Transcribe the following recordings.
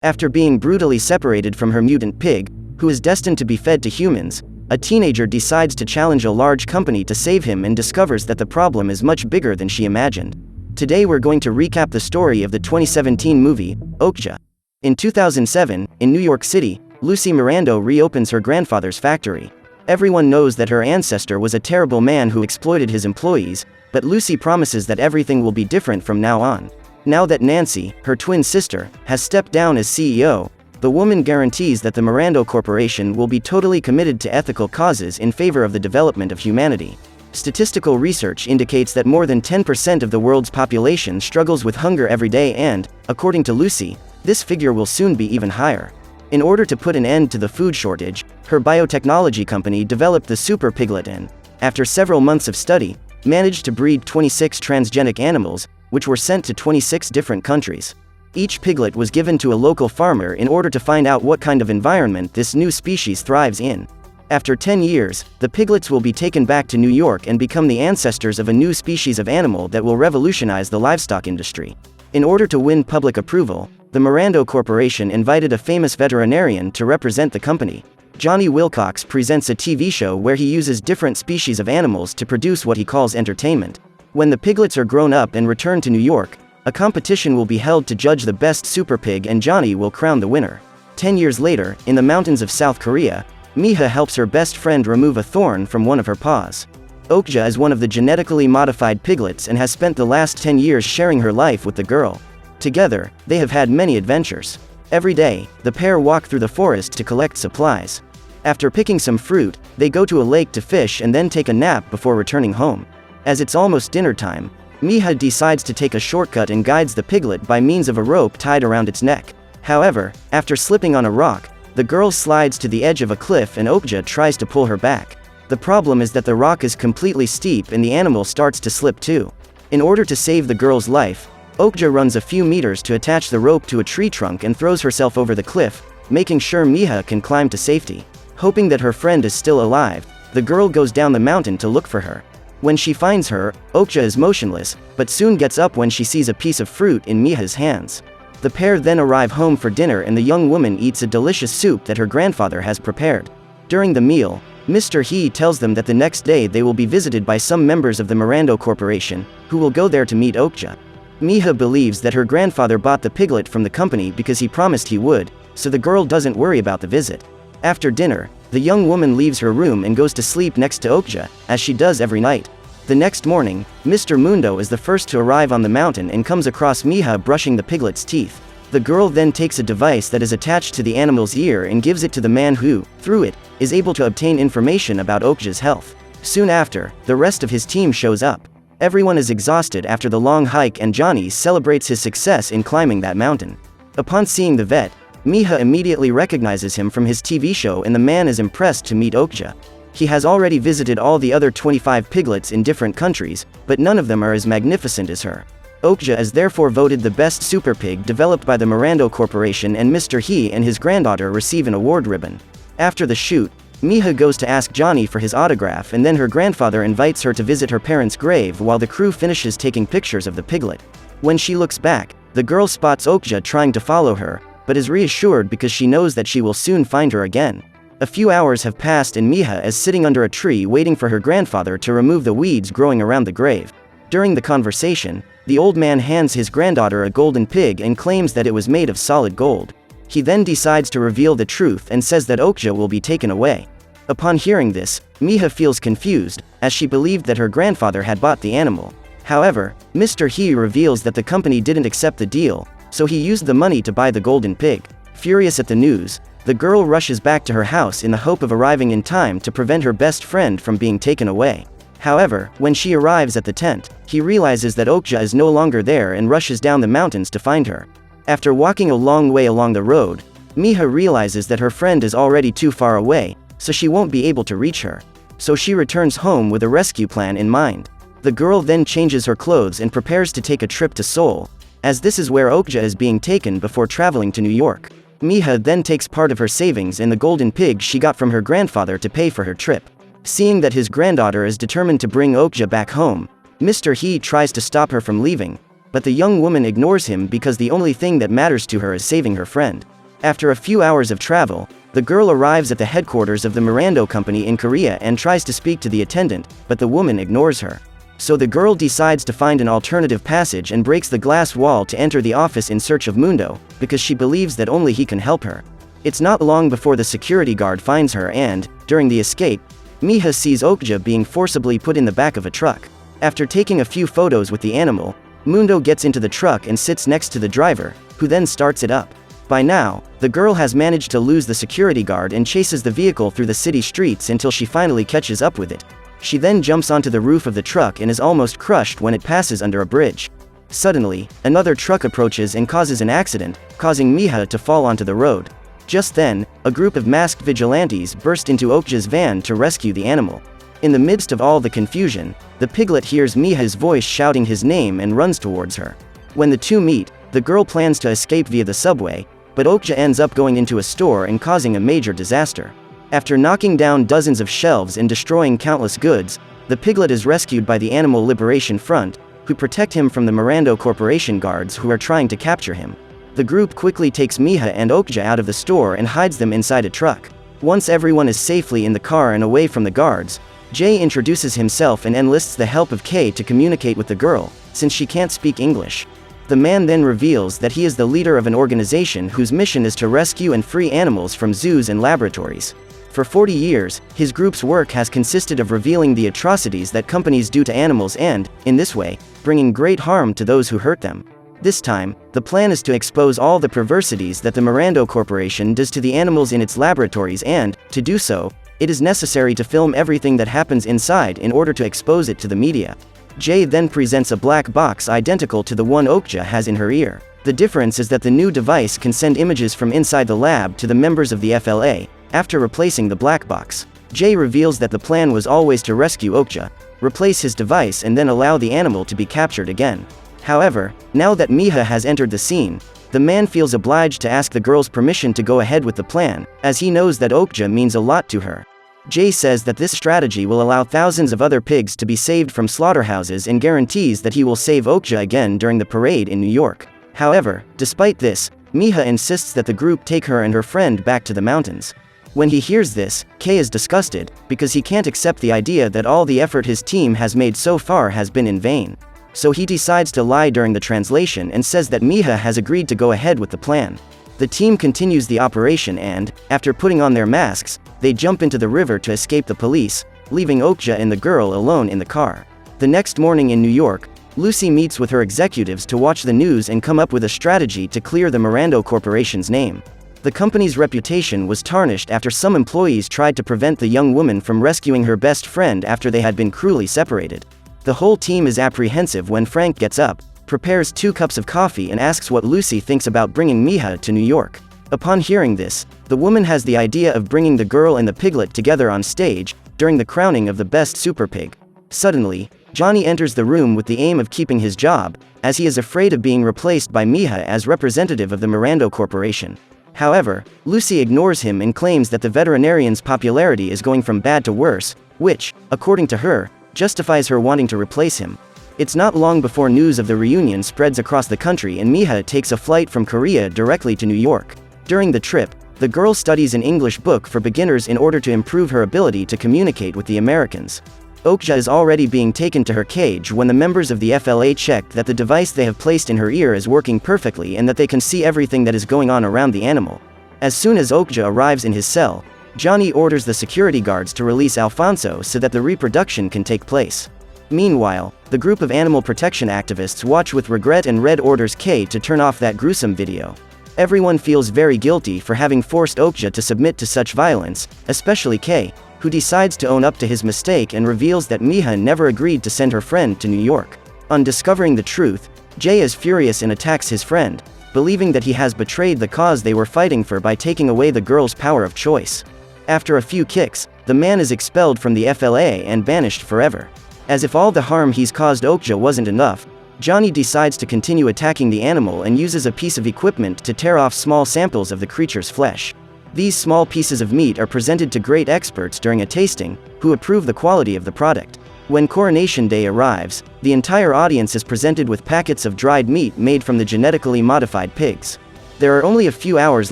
After being brutally separated from her mutant pig, who is destined to be fed to humans, a teenager decides to challenge a large company to save him and discovers that the problem is much bigger than she imagined. Today we're going to recap the story of the 2017 movie, Okja. In 2007, in New York City, Lucy Miranda reopens her grandfather's factory. Everyone knows that her ancestor was a terrible man who exploited his employees, but Lucy promises that everything will be different from now on. Now that Nancy, her twin sister, has stepped down as CEO, the woman guarantees that the Miranda Corporation will be totally committed to ethical causes in favor of the development of humanity. Statistical research indicates that more than 10% of the world's population struggles with hunger every day and, according to Lucy, this figure will soon be even higher. In order to put an end to the food shortage, her biotechnology company developed the super piglet and, after several months of study, managed to breed 26 transgenic animals, which were sent to 26 different countries. Each piglet was given to a local farmer in order to find out what kind of environment this new species thrives in. After 10 years, the piglets will be taken back to New York and become the ancestors of a new species of animal that will revolutionize the livestock industry. In order to win public approval, the Miranda Corporation invited a famous veterinarian to represent the company. Johnny Wilcox presents a TV show where he uses different species of animals to produce what he calls entertainment. When the piglets are grown up and return to New York, a competition will be held to judge the best super pig and Johnny will crown the winner. 10 years later, in the mountains of South Korea, Mija helps her best friend remove a thorn from one of her paws. Okja is one of the genetically modified piglets and has spent the last 10 years sharing her life with the girl. Together, they have had many adventures. Every day, the pair walk through the forest to collect supplies. After picking some fruit, they go to a lake to fish and then take a nap before returning home. As it's almost dinner time, Mija decides to take a shortcut and guides the piglet by means of a rope tied around its neck. However, after slipping on a rock, the girl slides to the edge of a cliff and Okja tries to pull her back. The problem is that the rock is completely steep and the animal starts to slip too. In order to save the girl's life, Okja runs a few meters to attach the rope to a tree trunk and throws herself over the cliff, making sure Mija can climb to safety. Hoping that her friend is still alive, the girl goes down the mountain to look for her. When she finds her, Okja is motionless, but soon gets up when she sees a piece of fruit in Mija's hands. The pair then arrive home for dinner and the young woman eats a delicious soup that her grandfather has prepared. During the meal, Mr. He tells them that the next day they will be visited by some members of the Miranda Corporation, who will go there to meet Okja. Mija believes that her grandfather bought the piglet from the company because he promised he would, so the girl doesn't worry about the visit. After dinner, the young woman leaves her room and goes to sleep next to Okja, as she does every night. The next morning, Mr. Mundo is the first to arrive on the mountain and comes across Mija brushing the piglet's teeth. The girl then takes a device that is attached to the animal's ear and gives it to the man who, through it, is able to obtain information about Okja's health. Soon after, the rest of his team shows up. Everyone is exhausted after the long hike and Johnny celebrates his success in climbing that mountain. Upon seeing the vet, Mija immediately recognizes him from his TV show and the man is impressed to meet Okja. He has already visited all the other 25 piglets in different countries, but none of them are as magnificent as her. Okja is therefore voted the best super pig developed by the Miranda Corporation and Mr. He and his granddaughter receive an award ribbon. After the shoot, Mija goes to ask Johnny for his autograph and then her grandfather invites her to visit her parents' grave while the crew finishes taking pictures of the piglet. When she looks back, the girl spots Okja trying to follow her, but is reassured because she knows that she will soon find her again. A few hours have passed and Mija is sitting under a tree waiting for her grandfather to remove the weeds growing around the grave. During the conversation, the old man hands his granddaughter a golden pig and claims that it was made of solid gold. He then decides to reveal the truth and says that Okja will be taken away. Upon hearing this, Mija feels confused, as she believed that her grandfather had bought the animal. However, Mr. He reveals that the company didn't accept the deal, so he used the money to buy the golden pig. Furious at the news, the girl rushes back to her house in the hope of arriving in time to prevent her best friend from being taken away. However, when she arrives at the tent, he realizes that Okja is no longer there and rushes down the mountains to find her. After walking a long way along the road, Mija realizes that her friend is already too far away, so she won't be able to reach her. So she returns home with a rescue plan in mind. The girl then changes her clothes and prepares to take a trip to Seoul, as this is where Okja is being taken before traveling to New York. Mija then takes part of her savings and the golden pig she got from her grandfather to pay for her trip. Seeing that his granddaughter is determined to bring Okja back home, Mr. He tries to stop her from leaving, but the young woman ignores him because the only thing that matters to her is saving her friend. After a few hours of travel, the girl arrives at the headquarters of the Mirando company in Korea and tries to speak to the attendant, but the woman ignores her. So the girl decides to find an alternative passage and breaks the glass wall to enter the office in search of Mundo, because she believes that only he can help her. It's not long before the security guard finds her and, during the escape, Mija sees Okja being forcibly put in the back of a truck. After taking a few photos with the animal, Mundo gets into the truck and sits next to the driver, who then starts it up. By now, the girl has managed to lose the security guard and chases the vehicle through the city streets until she finally catches up with it. She then jumps onto the roof of the truck and is almost crushed when it passes under a bridge. Suddenly, another truck approaches and causes an accident, causing Mija to fall onto the road. Just then, a group of masked vigilantes burst into Okja's van to rescue the animal. In the midst of all the confusion, the piglet hears Mija's voice shouting his name and runs towards her. When the two meet, the girl plans to escape via the subway, but Okja ends up going into a store and causing a major disaster. After knocking down dozens of shelves and destroying countless goods, the piglet is rescued by the Animal Liberation Front, who protect him from the Mirando Corporation guards who are trying to capture him. The group quickly takes Mija and Okja out of the store and hides them inside a truck. Once everyone is safely in the car and away from the guards, Jay introduces himself and enlists the help of Kay to communicate with the girl, since she can't speak English. The man then reveals that he is the leader of an organization whose mission is to rescue and free animals from zoos and laboratories. For 40 years, his group's work has consisted of revealing the atrocities that companies do to animals and, in this way, bringing great harm to those who hurt them. This time, the plan is to expose all the perversities that the Mirando Corporation does to the animals in its laboratories and, to do so, it is necessary to film everything that happens inside in order to expose it to the media. Jay then presents a black box identical to the one Okja has in her ear. The difference is that the new device can send images from inside the lab to the members of the FLA, after replacing the black box. Jay reveals that the plan was always to rescue Okja, replace his device and then allow the animal to be captured again. However, now that Mija has entered the scene, the man feels obliged to ask the girl's permission to go ahead with the plan, as he knows that Okja means a lot to her. Jay says that this strategy will allow thousands of other pigs to be saved from slaughterhouses and guarantees that he will save Okja again during the parade in New York. However, despite this, Mija insists that the group take her and her friend back to the mountains. When he hears this, Kay is disgusted, because he can't accept the idea that all the effort his team has made so far has been in vain. So he decides to lie during the translation and says that Mija has agreed to go ahead with the plan. The team continues the operation and, after putting on their masks, they jump into the river to escape the police, leaving Okja and the girl alone in the car. The next morning in New York, Lucy meets with her executives to watch the news and come up with a strategy to clear the Mirando Corporation's name. The company's reputation was tarnished after some employees tried to prevent the young woman from rescuing her best friend after they had been cruelly separated. The whole team is apprehensive when Frank gets up, prepares 2 cups of coffee and asks what Lucy thinks about bringing Mija to New York. Upon hearing this, the woman has the idea of bringing the girl and the piglet together on stage, during the crowning of the best super pig. Suddenly, Johnny enters the room with the aim of keeping his job, as he is afraid of being replaced by Mija as representative of the Mirando Corporation. However, Lucy ignores him and claims that the veterinarian's popularity is going from bad to worse, which, according to her, justifies her wanting to replace him. It's not long before news of the reunion spreads across the country and Mija takes a flight from Korea directly to New York. During the trip, the girl studies an English book for beginners in order to improve her ability to communicate with the Americans. Okja is already being taken to her cage when the members of the FLA check that the device they have placed in her ear is working perfectly and that they can see everything that is going on around the animal. As soon as Okja arrives in his cell, Johnny orders the security guards to release Alfonso so that the reproduction can take place. Meanwhile, the group of animal protection activists watch with regret and Red orders Kay to turn off that gruesome video. Everyone feels very guilty for having forced Okja to submit to such violence, especially Kay, who decides to own up to his mistake and reveals that Mija never agreed to send her friend to New York. On discovering the truth, Jay is furious and attacks his friend, believing that he has betrayed the cause they were fighting for by taking away the girl's power of choice. After a few kicks, the man is expelled from the FLA and banished forever. As if all the harm he's caused Okja wasn't enough, Johnny decides to continue attacking the animal and uses a piece of equipment to tear off small samples of the creature's flesh. These small pieces of meat are presented to great experts during a tasting, who approve the quality of the product. When coronation day arrives, the entire audience is presented with packets of dried meat made from the genetically modified pigs. There are only a few hours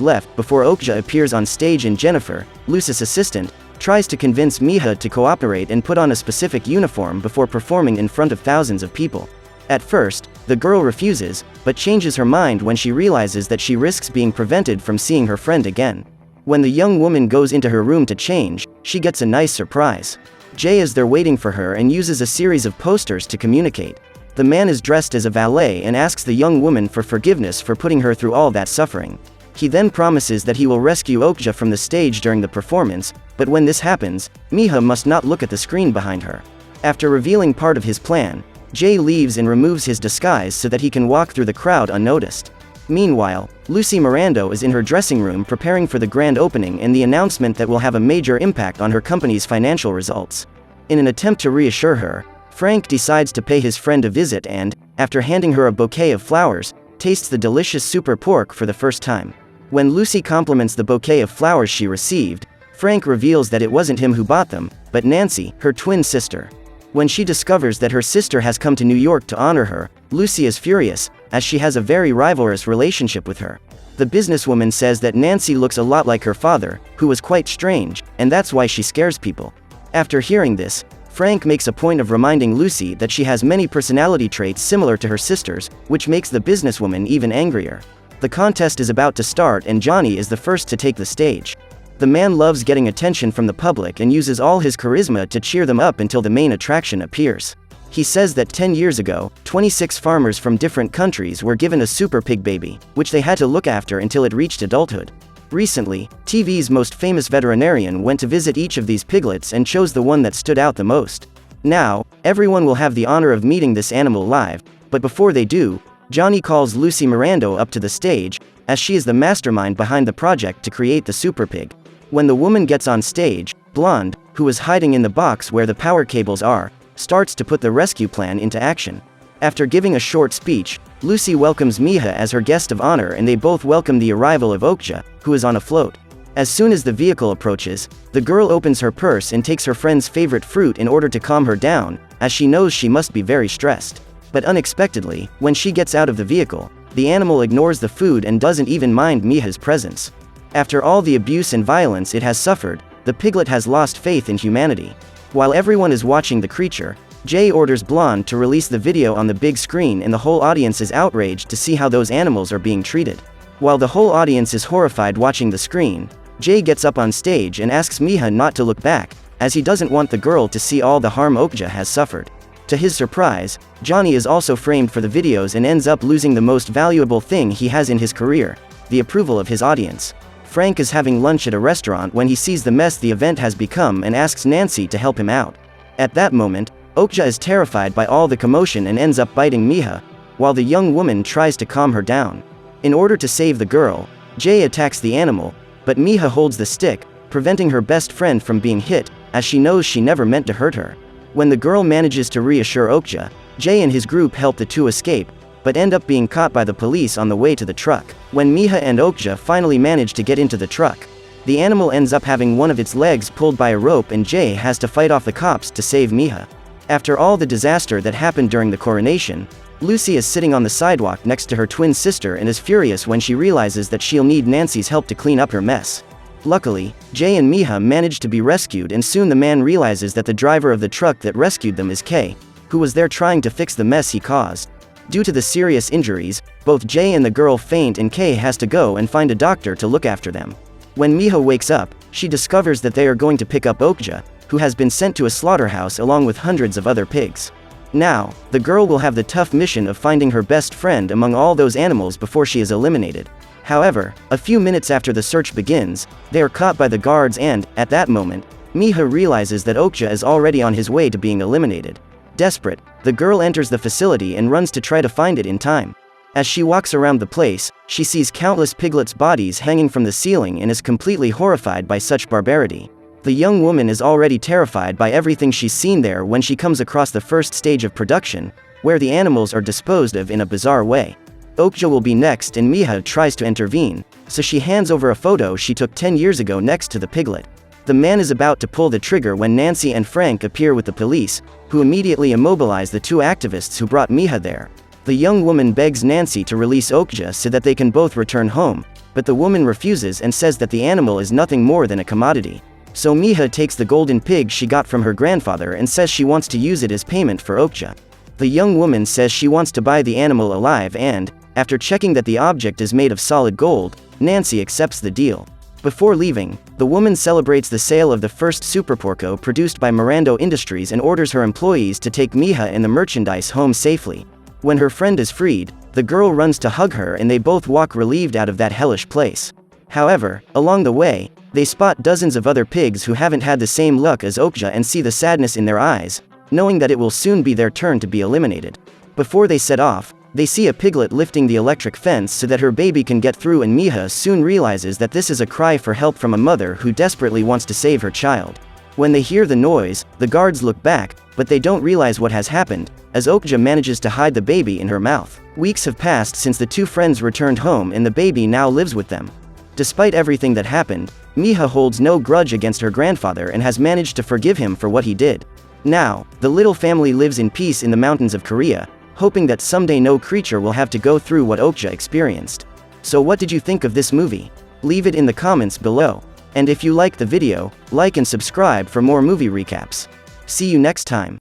left before Okja appears on stage and Jennifer, Lucy's assistant, tries to convince Mija to cooperate and put on a specific uniform before performing in front of thousands of people. At first, the girl refuses, but changes her mind when she realizes that she risks being prevented from seeing her friend again. When the young woman goes into her room to change, she gets a nice surprise. Jay is there waiting for her and uses a series of posters to communicate. The man is dressed as a valet and asks the young woman for forgiveness for putting her through all that suffering. He then promises that he will rescue Okja from the stage during the performance, but when this happens, Mija must not look at the screen behind her. After revealing part of his plan, Jay leaves and removes his disguise so that he can walk through the crowd unnoticed. Meanwhile, Lucy Miranda is in her dressing room preparing for the grand opening and the announcement that will have a major impact on her company's financial results. In an attempt to reassure her, Frank decides to pay his friend a visit and, after handing her a bouquet of flowers, tastes the delicious super pork for the first time. When Lucy compliments the bouquet of flowers she received, Frank reveals that it wasn't him who bought them, but Nancy, her twin sister. When she discovers that her sister has come to New York to honor her, Lucy is furious, as she has a very rivalrous relationship with her. The businesswoman says that Nancy looks a lot like her father, who was quite strange, and that's why she scares people. After hearing this, Frank makes a point of reminding Lucy that she has many personality traits similar to her sister's, which makes the businesswoman even angrier. The contest is about to start and Johnny is the first to take the stage. The man loves getting attention from the public and uses all his charisma to cheer them up until the main attraction appears. He says that 10 years ago, 26 farmers from different countries were given a super pig baby, which they had to look after until it reached adulthood. Recently, TV's most famous veterinarian went to visit each of these piglets and chose the one that stood out the most. Now, everyone will have the honor of meeting this animal live, but before they do, Johnny calls Lucy Miranda up to the stage, as she is the mastermind behind the project to create the super pig. When the woman gets on stage, Blonde, who is hiding in the box where the power cables are, starts to put the rescue plan into action. After giving a short speech, Lucy welcomes Mija as her guest of honor and they both welcome the arrival of Okja, who is on a float. As soon as the vehicle approaches, the girl opens her purse and takes her friend's favorite fruit in order to calm her down, as she knows she must be very stressed. But unexpectedly, when she gets out of the vehicle, the animal ignores the food and doesn't even mind Mija's presence. After all the abuse and violence it has suffered, the piglet has lost faith in humanity. While everyone is watching the creature, Jay orders Blonde to release the video on the big screen and the whole audience is outraged to see how those animals are being treated. While the whole audience is horrified watching the screen, Jay gets up on stage and asks Mija not to look back, as he doesn't want the girl to see all the harm Okja has suffered. To his surprise, Johnny is also framed for the videos and ends up losing the most valuable thing he has in his career, the approval of his audience. Frank is having lunch at a restaurant when he sees the mess the event has become and asks Nancy to help him out. At that moment, Okja is terrified by all the commotion and ends up biting Mija, while the young woman tries to calm her down. In order to save the girl, Jay attacks the animal, but Mija holds the stick, preventing her best friend from being hit, as she knows she never meant to hurt her. When the girl manages to reassure Okja, Jay and his group help the two escape, but end up being caught by the police on the way to the truck. When Mija and Okja finally manage to get into the truck, the animal ends up having one of its legs pulled by a rope and Jay has to fight off the cops to save Mija. After all the disaster that happened during the coronation, Lucy is sitting on the sidewalk next to her twin sister and is furious when she realizes that she'll need Nancy's help to clean up her mess. Luckily, Jay and Mija manage to be rescued and soon the man realizes that the driver of the truck that rescued them is Kay, who was there trying to fix the mess he caused. Due to the serious injuries, both Jay and the girl faint and Kay has to go and find a doctor to look after them. When Mija wakes up, she discovers that they are going to pick up Okja, who has been sent to a slaughterhouse along with hundreds of other pigs. Now, the girl will have the tough mission of finding her best friend among all those animals before she is eliminated. However, a few minutes after the search begins, they are caught by the guards and, at that moment, Mija realizes that Okja is already on his way to being eliminated. Desperate, the girl enters the facility and runs to try to find it in time. As she walks around the place, she sees countless piglets' bodies hanging from the ceiling and is completely horrified by such barbarity. The young woman is already terrified by everything she's seen there when she comes across the first stage of production, where the animals are disposed of in a bizarre way. Okja will be next and Mija tries to intervene, so she hands over a photo she took 10 years ago next to the piglet. The man is about to pull the trigger when Nancy and Frank appear with the police, who immediately immobilize the two activists who brought Mija there. The young woman begs Nancy to release Okja so that they can both return home, but the woman refuses and says that the animal is nothing more than a commodity. So Mija takes the golden pig she got from her grandfather and says she wants to use it as payment for Okja. The young woman says she wants to buy the animal alive and, after checking that the object is made of solid gold, Nancy accepts the deal. Before leaving, the woman celebrates the sale of the first Super Porco produced by Mirando Industries and orders her employees to take Mija and the merchandise home safely. When her friend is freed, the girl runs to hug her and they both walk relieved out of that hellish place. However, along the way, they spot dozens of other pigs who haven't had the same luck as Okja and see the sadness in their eyes, knowing that it will soon be their turn to be eliminated. Before they set off, they see a piglet lifting the electric fence so that her baby can get through, and Mija soon realizes that this is a cry for help from a mother who desperately wants to save her child. When they hear the noise, the guards look back, but they don't realize what has happened, as Okja manages to hide the baby in her mouth. Weeks have passed since the two friends returned home and the baby now lives with them. Despite everything that happened, Mija holds no grudge against her grandfather and has managed to forgive him for what he did. Now, the little family lives in peace in the mountains of Korea, hoping that someday no creature will have to go through what Okja experienced. So what did you think of this movie? Leave it in the comments below. And if you liked the video, like and subscribe for more movie recaps. See you next time.